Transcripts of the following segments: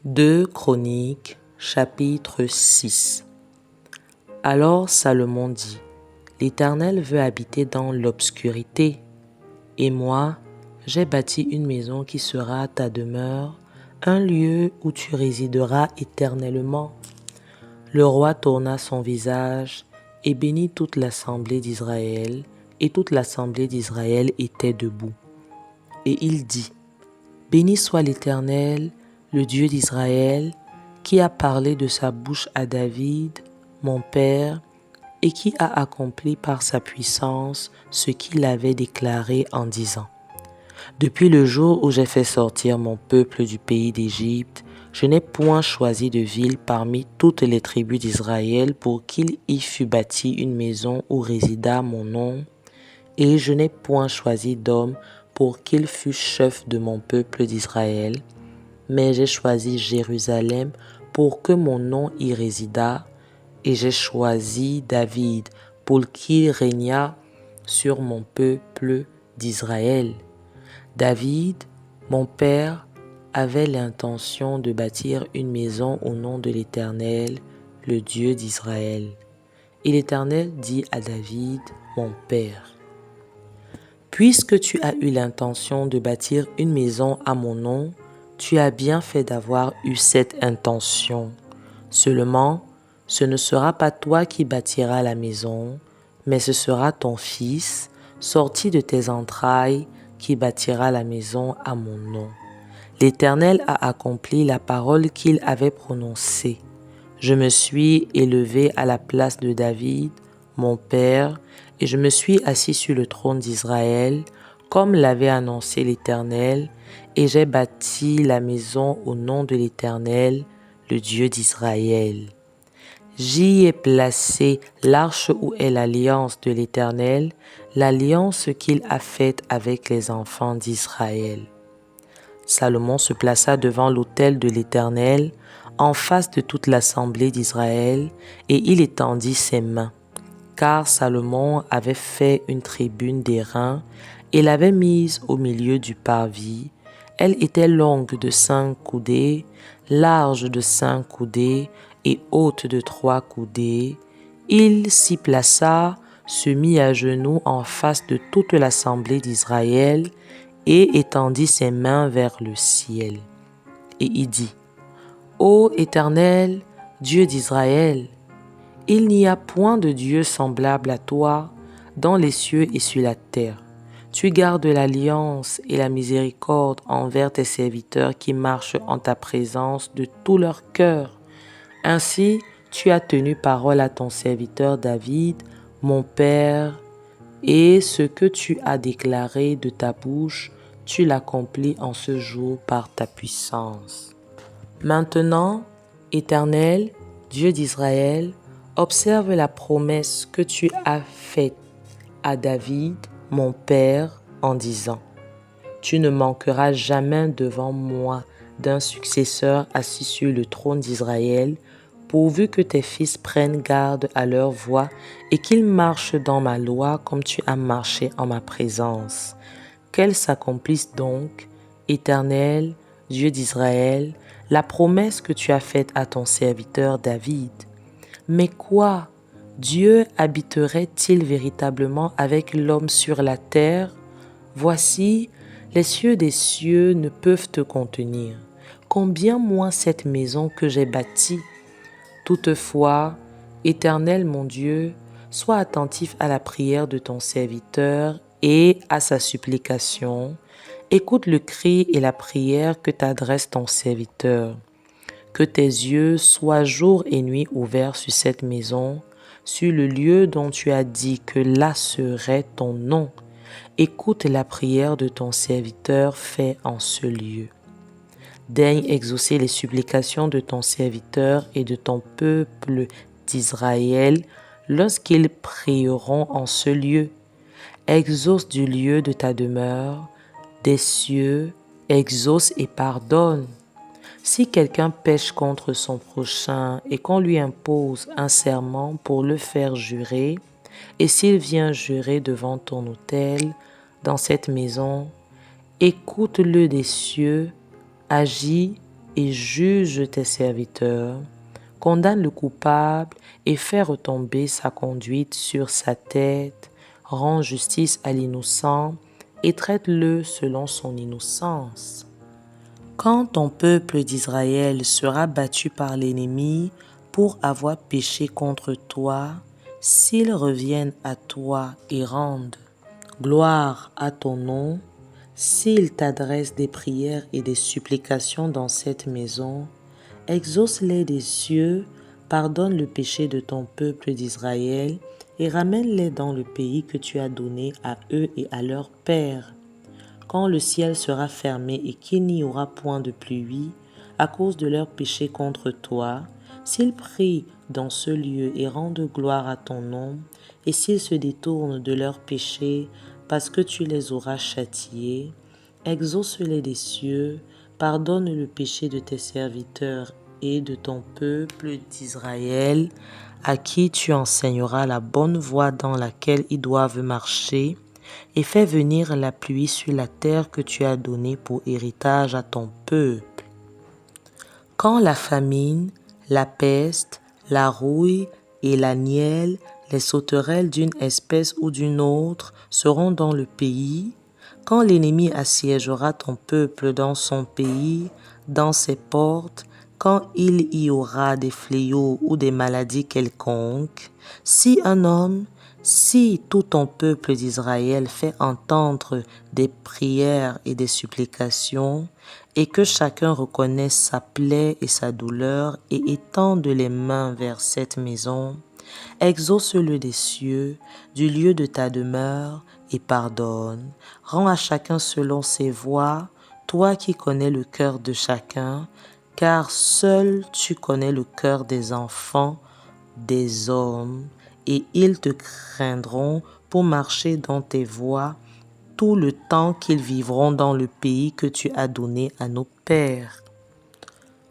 2 Chroniques, chapitre 6. Alors Salomon dit, l'Éternel veut habiter dans l'obscurité, et moi, j'ai bâti une maison qui sera ta demeure, un lieu où tu résideras éternellement. Le roi tourna son visage et bénit toute l'assemblée d'Israël, et toute l'assemblée d'Israël était debout. Et il dit, béni soit l'Éternel, le Dieu d'Israël, qui a parlé de sa bouche à David, mon père, et qui a accompli par sa puissance ce qu'il avait déclaré en disant, depuis le jour où j'ai fait sortir mon peuple du pays d'Égypte, je n'ai point choisi de ville parmi toutes les tribus d'Israël pour qu'il y fût bâti une maison où résida mon nom, et je n'ai point choisi d'homme pour qu'il fût chef de mon peuple d'Israël, mais j'ai choisi Jérusalem pour que mon nom y résidât, et j'ai choisi David pour qu'il régnât sur mon peuple d'Israël. David, mon père, avait l'intention de bâtir une maison au nom de l'Éternel, le Dieu d'Israël. Et l'Éternel dit à David, mon père, puisque tu as eu l'intention de bâtir une maison à mon nom, tu as bien fait d'avoir eu cette intention. Seulement, ce ne sera pas toi qui bâtiras la maison, mais ce sera ton fils, sorti de tes entrailles, qui bâtira la maison à mon nom. L'Éternel a accompli la parole qu'il avait prononcée. Je me suis élevé à la place de David, mon père, et je me suis assis sur le trône d'Israël, comme l'avait annoncé l'Éternel, et j'ai bâti la maison au nom de l'Éternel, le Dieu d'Israël. J'y ai placé l'arche où est l'alliance de l'Éternel, l'alliance qu'il a faite avec les enfants d'Israël. Salomon se plaça devant l'autel de l'Éternel, en face de toute l'assemblée d'Israël, et il étendit ses mains, car Salomon avait fait une tribune d'airain et l'avait mise au milieu du parvis. Elle était longue de 5 coudées, large de 5 coudées et haute de 3 coudées. Il s'y plaça, se mit à genoux en face de toute l'assemblée d'Israël et étendit ses mains vers le ciel. Et il dit, ô Éternel, Dieu d'Israël, il n'y a point de Dieu semblable à toi dans les cieux et sur la terre. Tu gardes l'alliance et la miséricorde envers tes serviteurs qui marchent en ta présence de tout leur cœur. Ainsi, tu as tenu parole à ton serviteur David, mon père, et ce que tu as déclaré de ta bouche, tu l'accomplis en ce jour par ta puissance. Maintenant, Éternel, Dieu d'Israël, observe la promesse que tu as faite à David, mon père, en disant, tu ne manqueras jamais devant moi d'un successeur assis sur le trône d'Israël, pourvu que tes fils prennent garde à leur voie et qu'ils marchent dans ma loi comme tu as marché en ma présence. Qu'elle s'accomplisse donc, Éternel, Dieu d'Israël, la promesse que tu as faite à ton serviteur David. Mais quoi? Dieu habiterait-il véritablement avec l'homme sur la terre? Voici, les cieux des cieux ne peuvent te contenir. Combien moins cette maison que j'ai bâtie? Toutefois, Éternel mon Dieu, sois attentif à la prière de ton serviteur et à sa supplication. Écoute le cri et la prière que t'adresse ton serviteur. Que tes yeux soient jour et nuit ouverts sur cette maison, sur le lieu dont tu as dit que là serait ton nom. Écoute la prière de ton serviteur fait en ce lieu. Daigne exaucer les supplications de ton serviteur et de ton peuple d'Israël lorsqu'ils prieront en ce lieu. Exauce du lieu de ta demeure, des cieux, exauce et pardonne. Si quelqu'un pêche contre son prochain et qu'on lui impose un serment pour le faire jurer, et s'il vient jurer devant ton autel, dans cette maison, écoute-le des cieux, agis et juge tes serviteurs, condamne le coupable et fais retomber sa conduite sur sa tête, rends justice à l'innocent et traite-le selon son innocence. Quand ton peuple d'Israël sera battu par l'ennemi pour avoir péché contre toi, s'ils reviennent à toi et rendent gloire à ton nom, s'ils t'adressent des prières et des supplications dans cette maison, exauce-les des cieux, pardonne le péché de ton peuple d'Israël et ramène-les dans le pays que tu as donné à eux et à leurs pères. Quand le ciel sera fermé et qu'il n'y aura point de pluie à cause de leurs péchés contre toi, s'ils prient dans ce lieu et rendent gloire à ton nom, et s'ils se détournent de leurs péchés parce que tu les auras châtiés, exauce-les des cieux, pardonne le péché de tes serviteurs et de ton peuple d'Israël, à qui tu enseigneras la bonne voie dans laquelle ils doivent marcher, et fais venir la pluie sur la terre que tu as donnée pour héritage à ton peuple. Quand la famine, la peste, la rouille et la nielle, les sauterelles d'une espèce ou d'une autre seront dans le pays, quand l'ennemi assiégera ton peuple dans son pays, dans ses portes, quand il y aura des fléaux ou des maladies quelconques, si un homme, si tout ton peuple d'Israël fait entendre des prières et des supplications, et que chacun reconnaisse sa plaie et sa douleur et étende les mains vers cette maison, exauce-le des cieux, du lieu de ta demeure, et pardonne. Rends à chacun selon ses voies, toi qui connais le cœur de chacun, car seul tu connais le cœur des enfants, des hommes, et ils te craindront pour marcher dans tes voies tout le temps qu'ils vivront dans le pays que tu as donné à nos pères.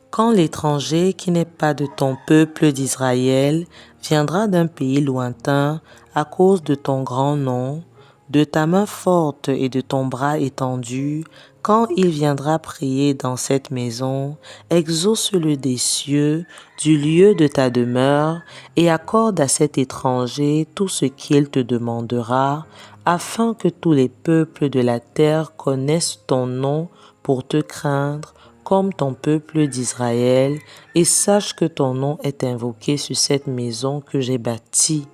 Quand l'étranger qui n'est pas de ton peuple d'Israël viendra d'un pays lointain à cause de ton grand nom, de ta main forte et de ton bras étendu, quand il viendra prier dans cette maison, exauce-le des cieux, du lieu de ta demeure, et accorde à cet étranger tout ce qu'il te demandera, afin que tous les peuples de la terre connaissent ton nom pour te craindre, comme ton peuple d'Israël, et sache que ton nom est invoqué sur cette maison que j'ai bâtie.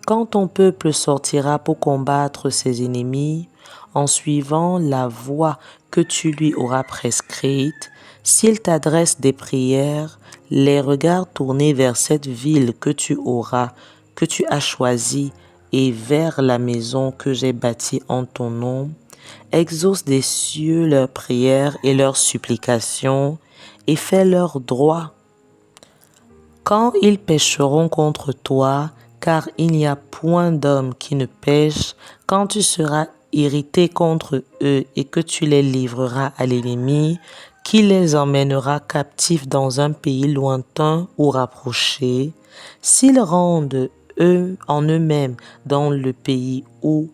Quand ton peuple sortira pour combattre ses ennemis, en suivant la voie que tu lui auras prescrite, s'il t'adresse des prières, les regards tournés vers cette ville que tu as choisie, et vers la maison que j'ai bâtie en ton nom, exauce des cieux leurs prières et leurs supplications, et fais-leur droit. Quand ils pécheront contre toi, car il n'y a point d'homme qui ne pêche, quand tu seras irrité contre eux et que tu les livreras à l'ennemi, qui les emmènera captifs dans un pays lointain ou rapproché, s'ils rendent eux en eux-mêmes dans le pays où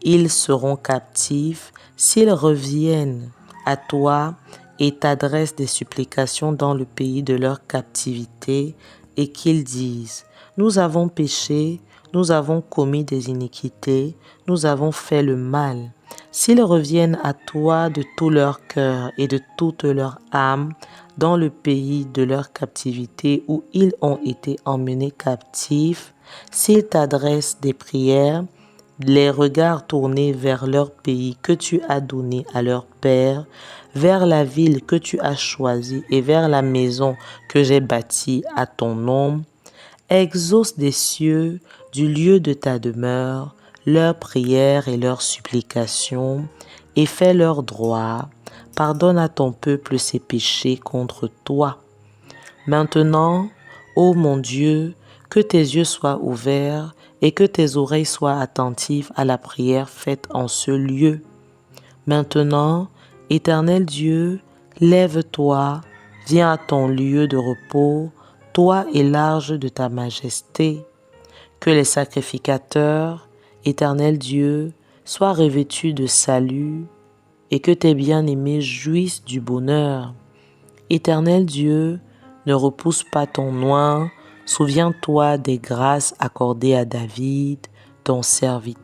ils seront captifs, s'ils reviennent à toi et t'adressent des supplications dans le pays de leur captivité, et qu'ils disent: nous avons péché, nous avons commis des iniquités, nous avons fait le mal. S'ils reviennent à toi de tout leur cœur et de toute leur âme dans le pays de leur captivité où ils ont été emmenés captifs, s'ils t'adressent des prières, les regards tournés vers leur pays que tu as donné à leur père, vers la ville que tu as choisie et vers la maison que j'ai bâtie à ton nom, exauce des cieux, du lieu de ta demeure, leurs prières et leurs supplications, et fais leur droit. Pardonne à ton peuple ses péchés contre toi. Maintenant, ô mon Dieu, que tes yeux soient ouverts et que tes oreilles soient attentives à la prière faite en ce lieu. Maintenant, Éternel Dieu, lève-toi, viens à ton lieu de repos, toi et large de ta majesté. Que les sacrificateurs, Éternel Dieu, soient revêtus de salut et que tes bien-aimés jouissent du bonheur. Éternel Dieu, ne repousse pas ton oint, souviens-toi des grâces accordées à David, ton serviteur.